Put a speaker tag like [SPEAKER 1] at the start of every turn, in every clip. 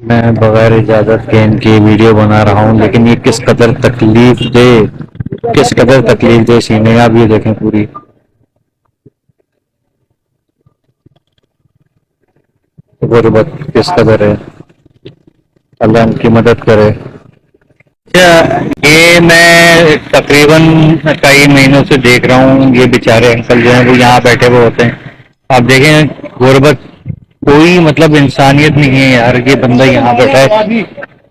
[SPEAKER 1] मैं बगैर इजाजत के इनकी वीडियो बना रहा हूँ, लेकिन ये किस कदर तकलीफ दे सीन है। आप ये देखें पूरी गुर्बत किस कदर है। अल्लाह इनकी मदद करे। अच्छा, ये मैं तकरीबन कई महीनों से देख रहा हूँ, ये बेचारे अंकल जो हैं वो यहाँ बैठे हुए होते हैं। आप देखें गुर्बत, कोई मतलब इंसानियत नहीं है यार। ये बंदा यहाँ बैठा है,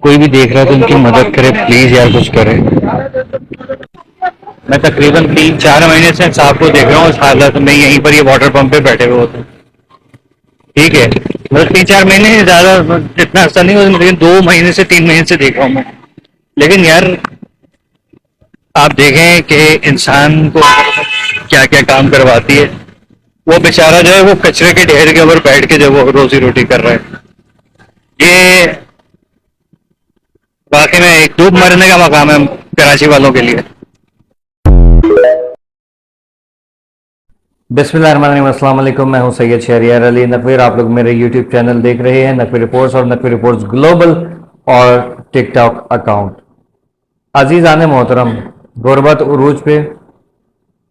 [SPEAKER 1] कोई भी देख रहा है तो उनकी मदद करे प्लीज यार, कुछ करे। मैं तकरीबन 3-4 महीने से साहब को देख रहा हूँ इस हालत में, यहीं पर ये वाटर पंप पे बैठे हुए होते हैं। ठीक है, मतलब 3-4 महीने से ज्यादा, इतना ऐसा नहीं हुआ, लेकिन 2 महीने से 3 महीने से देख रहा हूँ मैं। लेकिन यार आप देखें कि इंसान को क्या क्या काम करवाती है। वो बेचारा जो है वो कचरे के ढेर के ऊपर बैठ के जो वो रोजी रोटी कर रहा है। ये वाकई में एक डूब मरने का मकाम है कराची वालों के लिए।
[SPEAKER 2] बिस्मिल्लाहिर्रहमानिर्रहीम, अस्सलाम वालेकुम। मैं हूं सैयद शहरियार अली नकवीर। आप लोग मेरे यूट्यूब चैनल देख रहे हैं, नकवी रिपोर्ट्स और नकवी रिपोर्ट्स ग्लोबल और टिकटॉक अकाउंट। अजीज आने मोहतरम, गुर्बत उरूज पे,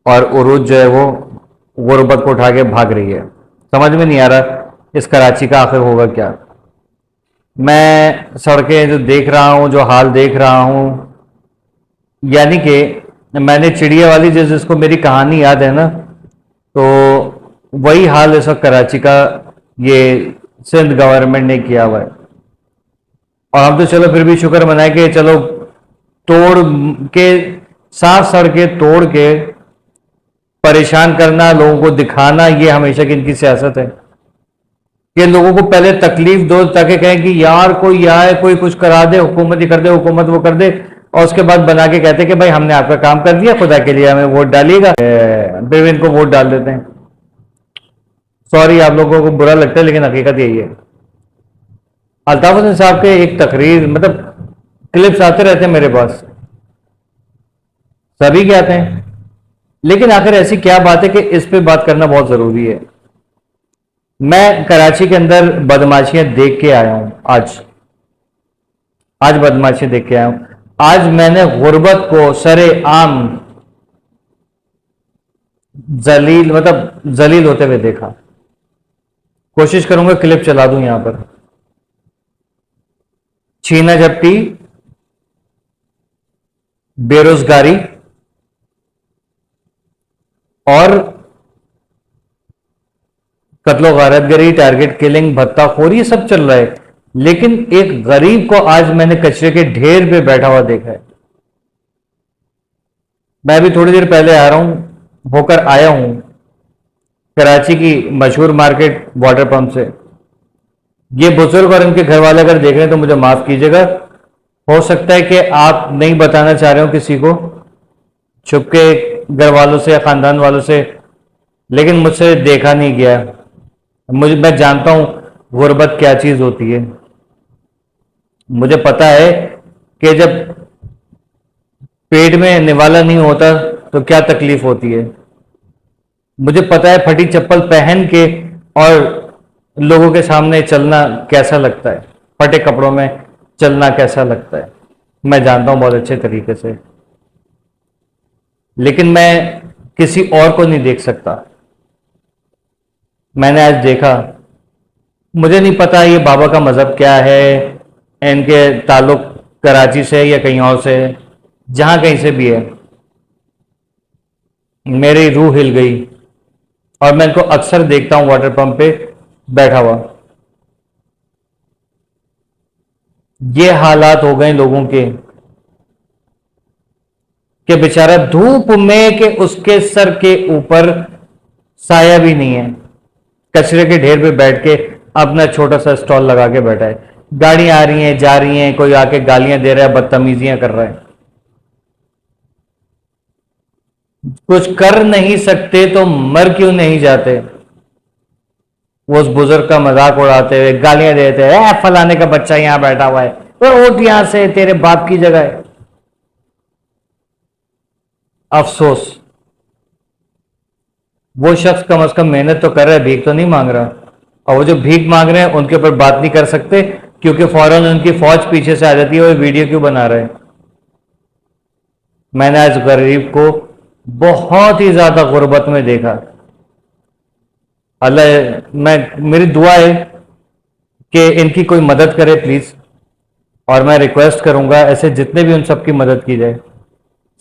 [SPEAKER 2] और उरूज जो है वो गुर्बत को उठा के भाग रही है। समझ में नहीं आ रहा इस कराची का आखिर होगा क्या। मैं सड़कें जो देख रहा हूँ, जो हाल देख रहा हूँ, यानी कि मैंने चिड़िया वाली जिसको मेरी कहानी याद है ना, तो वही हाल इस वक्त कराची का ये सिंध गवर्नमेंट ने किया हुआ है। और हम तो चलो फिर भी शुक्र मनाए कि चलो तोड़ के, साफ सड़कें तोड़ के परेशान करना, लोगों को दिखाना, ये हमेशा की इनकी सियासत है कि लोगों को पहले तकलीफ दो ताकि कहें कि यार कोई आए, कोई कुछ करा दे, हुकूमत ही कर दे, हुकूमत वो कर दे, और उसके बाद बना के कहते कि भाई हमने आपका काम कर दिया, खुदा के लिए हमें वोट डालिएगा, फिर इनको वोट डाल देते हैं। सॉरी आप लोगों को बुरा लगता है, लेकिन हकीकत यही है। अल्ताफ हुसैन साहब के एक तकरीर, मतलब क्लिप्स आते रहते हैं मेरे पास, सभी के आते हैं, लेकिन आखिर ऐसी क्या बात है कि इस पे बात करना बहुत जरूरी है। मैं कराची के अंदर बदमाशियां देख के आया हूं। आज आज बदमाशियां देख के आया हूं। आज मैंने गुर्बत को सरे आम जलील, मतलब जलील होते हुए देखा। कोशिश करूंगा क्लिप चला दूं यहां पर। छीना झपटी, बेरोजगारी और कत्लो गारतगरी, टारगेट किलिंग, भत्ताखोरी, ये सब चल रहा है। लेकिन एक गरीब को आज मैंने कचरे के ढेर पे बैठा हुआ देखा है। मैं भी थोड़ी देर पहले आ रहा हूं, होकर आया हूं कराची की मशहूर मार्केट वाटर पंप से। ये बुजुर्ग और इनके घर वाले अगर देख रहे हैं तो मुझे माफ कीजिएगा। हो सकता है कि आप नहीं बताना चाह रहे हो किसी को, छुप के घर वालों से या खानदान वालों से, लेकिन मुझसे देखा नहीं गया। मैं जानता हूं गुर्बत क्या चीज होती है। मुझे पता है कि जब पेट में निवाला नहीं होता तो क्या तकलीफ होती है। मुझे पता है फटी चप्पल पहन के और लोगों के सामने चलना कैसा लगता है, फटे कपड़ों में चलना कैसा लगता है। मैं जानता हूं बहुत अच्छे तरीके से, लेकिन मैं किसी और को नहीं देख सकता। मैंने आज देखा, मुझे नहीं पता ये बाबा का मजहब क्या है, इनके ताल्लुक कराची से या कहीं और से, जहां कहीं से भी है, मेरी रूह हिल गई। और मैं इनको अक्सर देखता हूं वाटर पंप पे बैठा हुआ। ये हालात हो गए लोगों के कि बेचारा धूप में के उसके सर के ऊपर साया भी नहीं है, कचरे के ढेर पे बैठ के अपना छोटा सा स्टॉल लगा के बैठा है। गाड़ियां आ रही हैं, जा रही हैं, कोई आके गालियां दे रहा है, बदतमीजियां कर रहा है। कुछ कर नहीं सकते तो मर क्यों नहीं जाते। वो उस बुजुर्ग का मजाक उड़ाते हुए गालियां देते हैं, फलाने का बच्चा यहां बैठा हुआ है, तो उठ यहां से, तेरे बाप की जगह है। अफसोस, वो शख्स कम से कम मेहनत तो कर रहा है, भीख तो नहीं मांग रहा। और वो जो भीख मांग रहे हैं उनके ऊपर बात नहीं कर सकते क्योंकि फौरन उनकी फौज पीछे से आ जाती है, वो वीडियो क्यों बना रहे हैं। मैंने आज गरीब को बहुत ही ज्यादा गुर्बत में देखा। अल्लाह, मेरी दुआ है कि इनकी कोई मदद करे प्लीज, और मैं रिक्वेस्ट करूंगा ऐसे जितने भी उन सबकी मदद की जाए।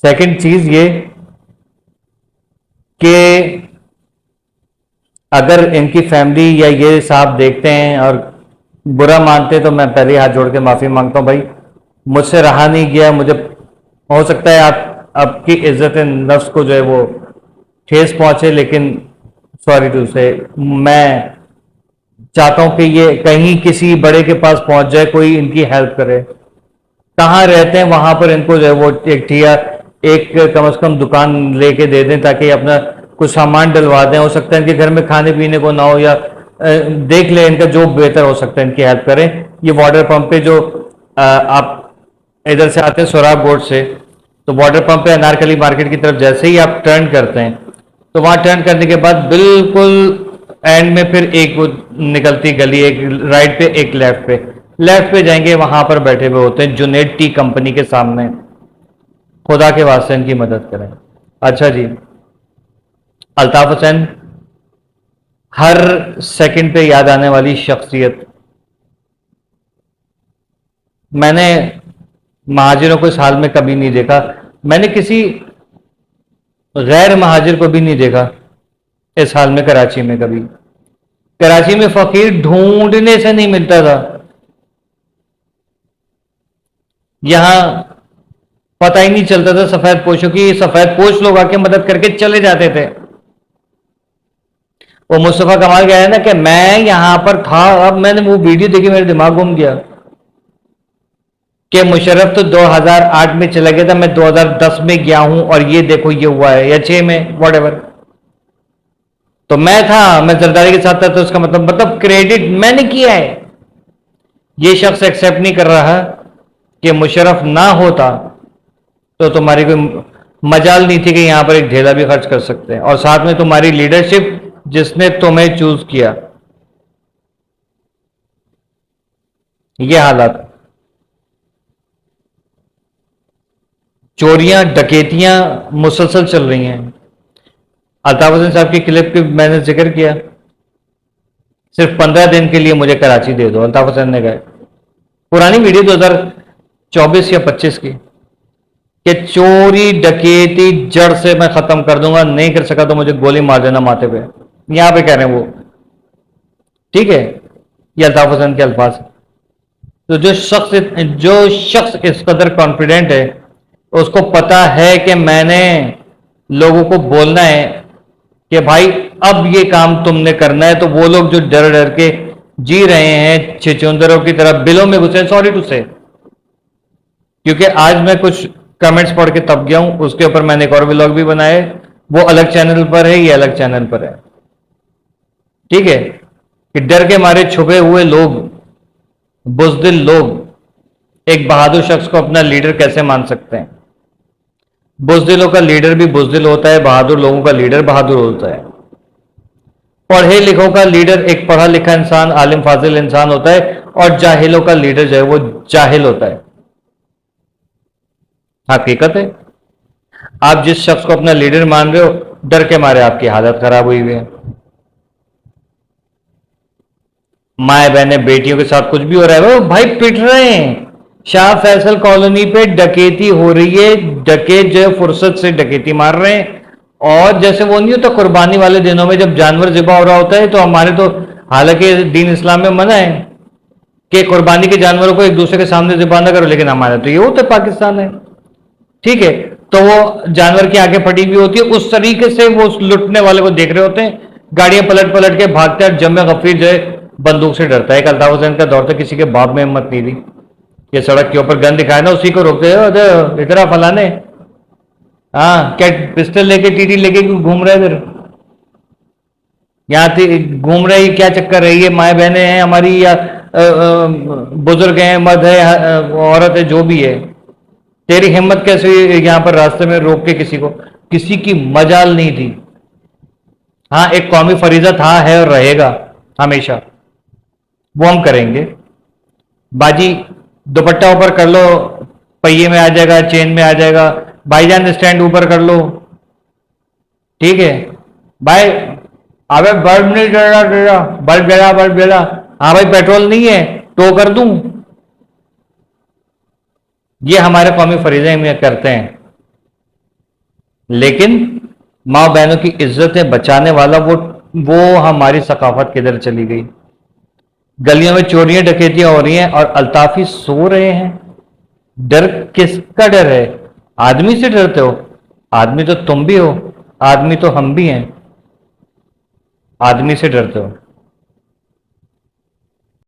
[SPEAKER 2] सेकंड चीज ये कि अगर इनकी फैमिली या ये साहब देखते हैं और बुरा मानते हैं तो मैं पहले हाथ जोड़ के माफी मांगता हूं। भाई मुझसे रहा नहीं गया, मुझे हो सकता है आपकी इज्जत नफ्स को जो है वो ठेस पहुंचे, लेकिन सॉरी टू से मैं चाहता हूं कि ये कहीं किसी बड़े के पास पहुंच जाए, कोई इनकी हेल्प करे। कहाँ रहते हैं वहां पर इनको जो है वो एक ठिया, एक कम से कम दुकान लेके दे दें ताकि अपना कुछ सामान डलवा दें। हो सकता है इनके घर में खाने पीने को ना हो, या देख ले इनका जो बेहतर हो सकता है इनकी हेल्प करें। ये वाटर पंप पे जो आप इधर से आते हैं सोराब गोड से, तो वाटर पंप पे अनारकली मार्केट की तरफ जैसे ही आप टर्न करते हैं तो वहां टर्न करने के बाद बिल्कुल एंड में फिर एक वो निकलती गली, एक राइट पे एक लेफ्ट पे जाएंगे, वहां पर बैठे हुए होते हैं जुनेद टी कंपनी के सामने। खुदा के वास्ते इनकी मदद करें। अच्छा जी, अल्ताफ हुसैन हर सेकंड पे याद आने वाली शख्सियत। मैंने महाजिरों को इस हाल में कभी नहीं देखा, मैंने किसी गैर महाजिर को भी नहीं देखा इस हाल में कराची में कभी। कराची में फकीर ढूंढने से नहीं मिलता था। यहां पता ही नहीं चलता था सफेद पोशों की, सफेद पोश लोग आके मदद करके चले जाते थे। वो मुस्तफा कमाल कह रहा है ना कि मैं यहां पर था, अब मैंने वो वीडियो देखी मेरे दिमाग घूम गया कि मुशर्रफ तो 2008 में चला गया था, मैं 2010 में गया हूं और ये देखो ये हुआ है, या 6 में व्हाटएवर। तो मैं था, मैं जरदारी के साथ था, तो उसका मतलब क्रेडिट मैंने किया है। ये शख्स एक्सेप्ट नहीं कर रहा कि मुशर्रफ ना होता तो तुम्हारी कोई मजाल नहीं थी कि यहां पर एक ढेला भी खर्च कर सकते हैं, और साथ में तुम्हारी लीडरशिप जिसने तुम्हें चूज किया। ये हालात, चोरियां डकैतियां मुसलसल चल रही हैं। अल्ताफ हुसैन साहब की क्लिप की मैंने जिक्र किया, सिर्फ 15 दिन के लिए मुझे कराची दे दो, अल्ताफ हुसैन ने कहा। पुरानी वीडियो 2024 या 25 की, कि चोरी डकैती जड़ से मैं खत्म कर दूंगा, नहीं कर सका तो मुझे गोली मार देना माथे पे। यहां पे कह रहे हैं वो, ठीक है, ये अल्ताफ हुसैन के अल्फाज। तो जो शख्स इस कदर कॉन्फिडेंट है, उसको पता है कि मैंने लोगों को बोलना है कि भाई अब ये काम तुमने करना है, तो वो लोग जो डर डर के जी रहे हैं छिचुंदरों की तरह बिलों में घुसे, सॉरी टू से, क्योंकि आज मैं कुछ कमेंट्स पढ़ के तब गया हूं, उसके ऊपर मैंने एक और व्लॉग भी बनाया है, वो अलग चैनल पर है, ये अलग चैनल पर है, ठीक है। कि डर के मारे छुपे हुए लोग, बुज़दिल लोग एक बहादुर शख्स को अपना लीडर कैसे मान सकते हैं। बुज़दिलों का लीडर भी बुज़दिल होता है, बहादुर लोगों का लीडर बहादुर होता है। पढ़े लिखों का लीडर एक पढ़ा लिखा इंसान, आलिम फाजिल इंसान होता है, और जाहिलों का लीडर जो है वो जाहिल होता है। हकीकत है। आप जिस शख्स को अपना लीडर मान रहे हो, डर के मारे आपकी हालत खराब हुई हुई है। माए बहने बेटियों के साथ कुछ भी हो रहा है, वो भाई पिट रहे हैं। शाह फैसल कॉलोनी पे डकैती हो रही है, डकैत जो है फुर्सत से डकैती मार रहे हैं। और जैसे वो नहीं होता कुर्बानी वाले दिनों में जब जानवर ज़िबा हो रहा होता है, तो हमारे तो हालांकि दीन इस्लाम में मना है कि कुर्बानी के जानवरों को एक दूसरे के सामने ज़िबा ना करो, लेकिन हमारे तो ये होता है, पाकिस्तान है, ठीक है। तो वो जानवर की आंखें फटी हुई होती है, उस तरीके से वो लुटने वाले को देख रहे होते हैं, गाड़ियां पलट पलट के भागते हैं। जम्मे गफीर जो है बंदूक से डरता है। एक अल्ताफ हुसैन का दौर था, किसी के बाप में हिम्मत नहीं थी, ये सड़क के ऊपर गन दिखाए ना उसी को रोकते हैं, इधर फलाने, हाँ क्या पिस्टल लेके टीटी लेके घूम रहे इधर, यहाँ घूम रहे, क्या चक्कर है, ये माए बहने हैं हमारी या बुजुर्ग हैं, मर्द है, औरत है, जो भी है, तेरी हिम्मत कैसे यहां पर रास्ते में रोक के किसी को, किसी की मजाल नहीं थी। हाँ एक कौमी फरीजा था, है और रहेगा हमेशा, वो हम करेंगे। बाजी दुपट्टा ऊपर कर लो, पहिए में आ जाएगा, चेन में आ जाएगा। भाईजान स्टैंड ऊपर कर लो, ठीक है भाई। अबे बल्ब नहीं जल रहा, बल्ब जला, बल्ब जला। हाँ भाई पेट्रोल नहीं है, टो कर दूं। ये हमारे कौमी फरीजे में करते हैं, लेकिन माँ बहनों की इज्जतें बचाने वाला वो हमारी सकाफत किधर चली गई। गलियों में चोरियां डकैतियां हो रही हैं और अल्ताफी सो रहे हैं। डर किसका डर है? आदमी से डरते हो? आदमी तो तुम भी हो, आदमी तो हम भी हैं। आदमी से डरते हो।